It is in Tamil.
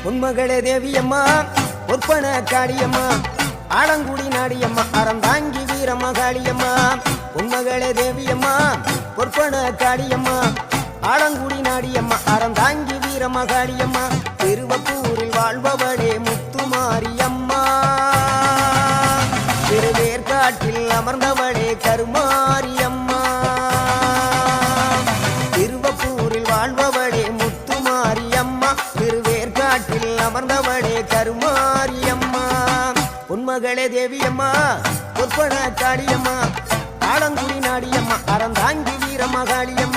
உன்மகளே தேவியம்மா பொற்பன காளியம்மா ஆலங்குடி நாடியம்மா அறந்தாங்கி வீரமகாளியம்மா உன்மகளே தேவியம்மா பொற்பன காளியம்மா ஆலங்குடி நாடியம்மா அறந்தாங்கி வீரமகாளியம்மா திருவப்பூரில் வாழ்பவளே முத்துமாரியம்மா திருவேற்காட்டில் அமர்ந்தவளே கருமாரியம்மா திருவப்பூரில் வாழ்பவளே முத்துமாரியம்மா திருவேற்காட்டில் அமர்ந்தவளே கருமாரியம்மா உன்மகளே தேவியம்மா பொற்பன காளியம்மா ஆலங்குடி நாடியம்மா அறந்தாங்கி வீரமகாளியம்மா